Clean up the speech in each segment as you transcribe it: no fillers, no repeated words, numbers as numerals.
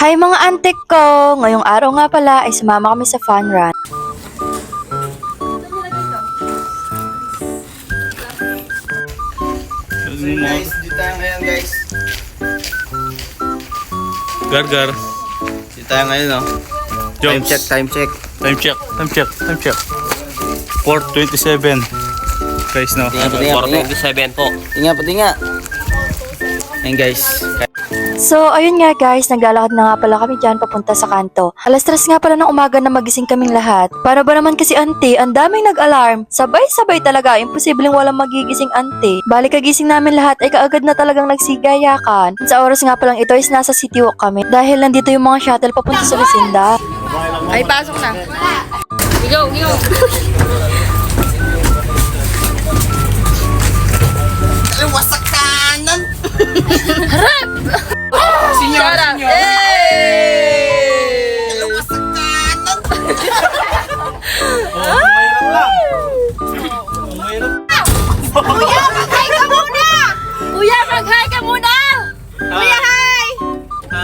Hi mga antek ko! Ngayong araw nga pala ay sumama kami sa fun run. So guys, dito tayo ngayon guys. Gar. Dito tayo ngayon no. Time Jones. check. Time check. 4:27. Guys, no? Patinga. 427 po. Patinga. Ayan guys. So, ayun nga guys, naglalakad na nga pala kami dyan papunta sa kanto. Alas 3 nga pala ng umaga na magising kaming lahat. Para ba naman kasi ante, ang daming nag-alarm. Sabay-sabay talaga, imposibleng walang magigising ante. Balik kagising namin lahat ay kaagad na talagang nagsigayakan. Sa oras nga palang ito is nasa City Walk kami. Dahil nandito yung mga shuttle papunta sa Lucinda. Ay, pasok na. Go. Wasak kanan! Shut up. Wasak kanan! Kuya, mag-hi ka muna! Kuya, hi!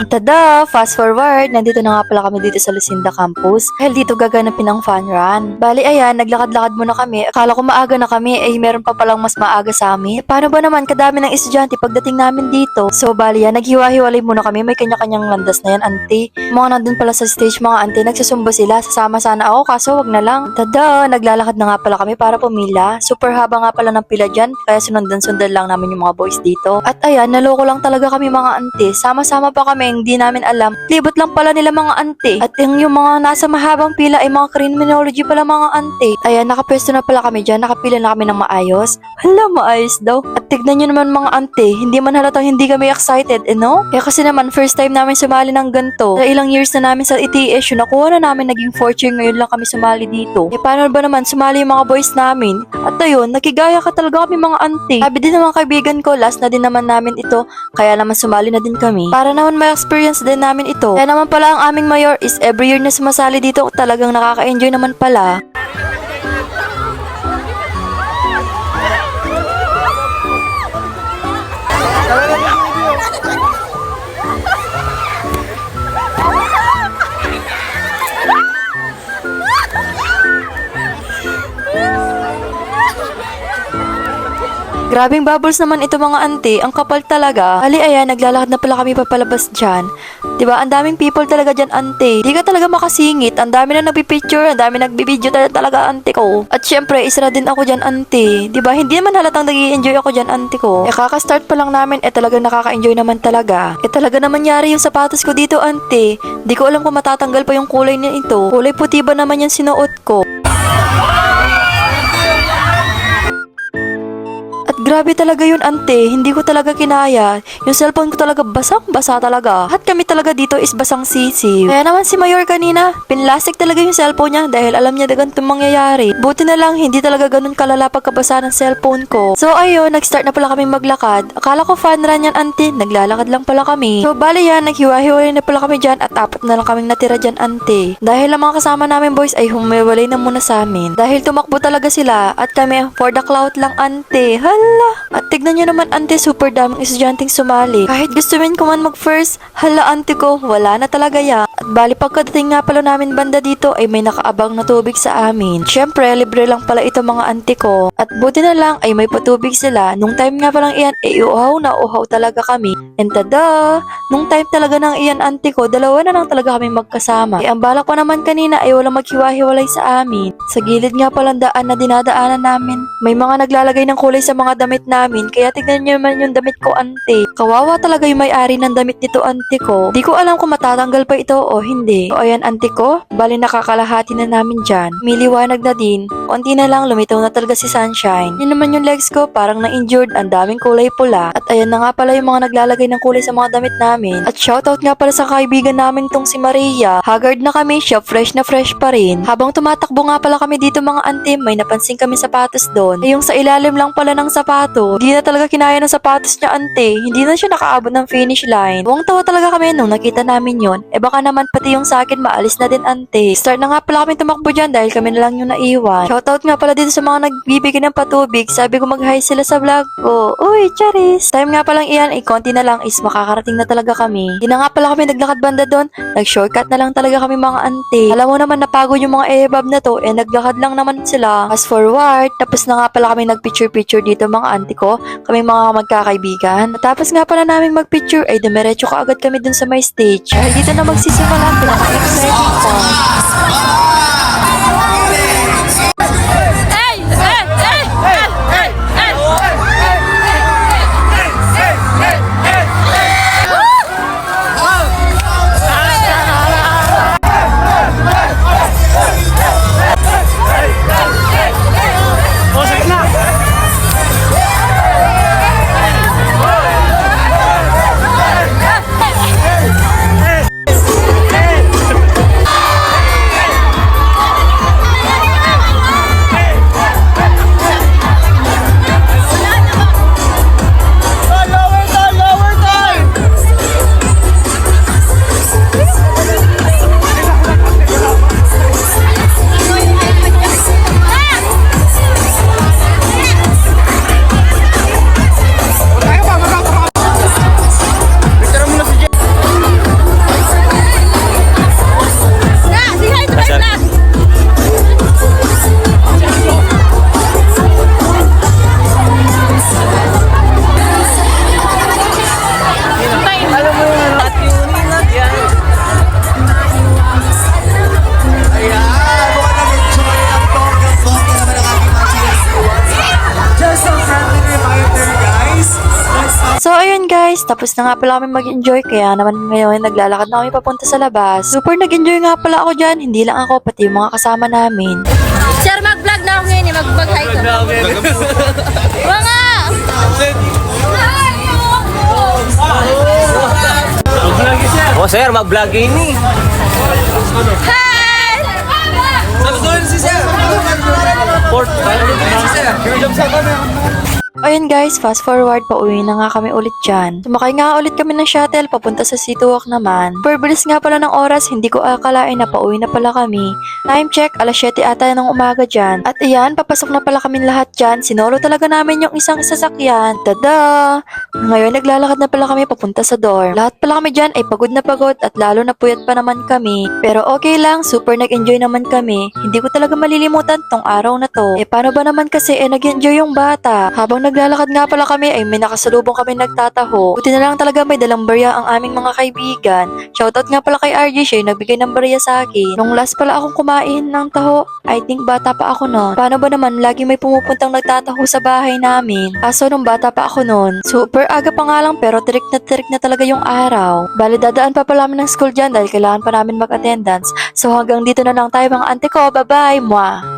Tada! Fast forward, nandito na nga pala kami dito sa Lucinda Campus. Dahil dito gaganapin ang fun run. Bali ayan, naglakad-lakad muna kami. Akala ko maaga na kami, ay meron pa palang mas maaga sa amin. Paano ba naman, kadami ng estudyante pagdating namin dito? So bali yan, naghiwa-hiwalay muna kami. May kanya-kanyang landas na yan, ante. Mga nandun pala sa stage, mga ante, nagsusumba sila. Sasama sana ako, kaso wag na lang. Tada! Naglalakad na nga pala kami para pumila. Super haba nga pala ng pila dyan, kaya sundan-sundan lang namin yung mga boys dito. At ayan, naloko lang talaga kami mga ante. Sama-sama pa kami, hindi namin alam. Libot lang pala nila mga ante. At yung mga nasa mahabang pila ay mga criminology pala mga ante. Ayan, nakapwesto na pala kami dyan. Nakapila na kami ng maayos. Hala, maayos daw. At tignan nyo naman mga ante. Hindi man halatang hindi kami excited, no? Kaya kasi naman, first time namin sumali ng ganito. Sa ilang years na namin sa ETS, yung nakuha na namin naging fourth year, ngayon lang kami sumali dito. E paano ba naman sumali yung mga boys namin? At ayun, nakigaya ka talaga kami mga ante. Sabi din ng mga kaibigan ko, last na din naman namin ito. Kaya naman sumali na din kami. Para naman may experience din namin ito. Kaya naman pala ang aming mayor is every year na sumasali dito, talagang nakaka-enjoy naman pala. Grabing bubbles naman ito mga ante, ang kapal talaga. Ali ayan, naglalakad na pala kami papalabas dyan. Diba, ang daming people talaga dyan ante. Di ka talaga makasingit, ang dami na nagpipicture, ang dami nagbibideo talaga ante ko. At syempre, isa din ako dyan ante. Diba, hindi naman halatang nag-i-enjoy ako dyan ante ko. Kaka-start pa lang namin, talagang nakaka-enjoy naman talaga. Talaga naman yari yung sapatos ko dito ante. Di ko alam kung matatanggal pa yung kulay niya ito. Kulay puti ba naman yung sinuot ko? Grabe talaga yun ante, hindi ko talaga kinaya. Yung cellphone ko talaga basang-basa talaga. At kami talaga dito is basang sisiw. Kaya naman si Mayor kanina, pinlastik talaga yung cellphone niya dahil alam niya na ganitong mangyayari. Buti na lang, hindi talaga ganun kalala pagkabasa ng cellphone ko. So ayun, nag-start na pala kami maglakad. Akala ko fun run yan ante, naglalakad lang pala kami. So bali yan, naghiwa-hiwalay na pala kami dyan at apat na lang kaming natira dyan ante. Dahil ang mga kasama namin boys ay humiwalay na muna sa amin. Dahil tumakbo talaga sila at kami for the clout lang ante. Hala! At tignan nyo naman ante, super daming estudyanteng sumali. Kahit gusto rin ko man mag-first, hala ante ko, wala na talaga ya. At bali pagkadating nga pala namin banda dito ay may nakaabang na tubig sa amin. Syempre, libre lang pala ito mga ante ko. At buti na lang ay may patubig sila. Nung time nga palang iyan, uhaw na uhaw talaga kami. And tada! Nung time talaga ng iyan ante ko, dalawa na lang talaga kami magkasama. Ang balak ko naman kanina ay walang maghiwa-hiwalay sa amin. Sa gilid nga palang daan na dinadaanan namin, may mga naglalagay ng kulay sa mga damit namin, kaya tignan nyo naman yung damit ko ante. Kawawa talaga yung may-ari ng damit nito ante ko. Di ko alam kung matatanggal pa ito o hindi. O ayan ante ko, bali nakakalahati na namin dyan. Miliwanag na din. Unti na lang, lumitaw na talaga si Sunshine. Yun naman yung legs ko, parang na-injured, ang daming kulay pula. At ayan na nga pala yung mga naglalagay ng kulay sa mga damit namin. At shoutout nga pala sa kaibigan namin tong si Maria. Haggard na kami, siya fresh na fresh pa rin. Habang tumatakbo nga pala kami dito mga ante, may napansin kami sapatos doon. Yung sa ilalim lang pala ng sapatos sapato. Hindi na talaga kinaya ng sapatos niya, ante. Hindi na siya nakaabot ng finish line. Tuwang-tawa talaga kami nung nakita namin yon. Baka naman pati yung sa akin maalis na din, ante. Start na nga pala kami tumakbo dyan dahil kami na lang yung naiwan. Shoutout nga pala dito sa mga nagbibigay ng patubig. Sabi ko mag-hi sila sa vlog ko. Uy, charis! Time nga palang iyan, konti na lang is makakarating na talaga kami. Hindi na nga pala kami naglakad banda doon. Nag-shortcut na lang talaga kami mga ante. Alam mo naman napagod yung mga ebab na to, naglakad lang naman sila. Fast forward, tapos na nga pala kami nag-picture-picture dito mga ante ko. Kami mga magkakaibigan. Tapos nga pala naming mag-picture, ay dumiretso ka agad kami dun sa my stage. Dahil dito na magsisimula ang pinaka-exciting part. So ayun guys, tapos na nga pala kami mag-enjoy kaya naman ngayon naglalakad na kami papunta sa labas. Super nag-enjoy nga pala ako dyan, hindi lang ako pati yung mga kasama namin. Sir, mag-vlog na ako ngayon eh. Mag-hi ko. Mga! Oh, sir, mag-vlog ini. Hi! Ayun guys, fast forward, pauwi na nga kami ulit dyan. Sumakay nga ulit kami ng shuttle, papunta sa Situwak naman. Per bilis nga pala ng oras, hindi ko akalain na pauwi na pala kami. Time check, alas 7 ata ng umaga dyan. At iyan, papasok na pala kami lahat dyan. Sinolo talaga namin yung isang sasakyan. Tada! Ngayon, naglalakad na pala kami papunta sa dorm. Lahat pala kami dyan ay pagod na pagod at lalo na puyat pa naman kami. Pero okay lang, super nag-enjoy naman kami. Hindi ko talaga malilimutan tong araw na to. Paano ba naman kasi nag-enjoy yung bata? Habang naglalakad nga pala kami ay may nakasalubong kami nagtataho. Buti na lang talaga may dalang barya ang aming mga kaibigan. Shoutout nga pala kay RJ, siya yung nagbigay ng barya sa akin. Nung last pala akong kumain ng taho, I think bata pa ako noon. Paano ba naman lagi may pumupuntang nagtataho sa bahay namin? Kaso nung bata pa ako noon, super aga pa nga lang pero tirik na talaga yung araw. Bali dadaan pa pala namin ng school dyan dahil kailangan pa namin mag-attendance. So hanggang dito na lang tayo mga ante ko. Bye bye! Mwah!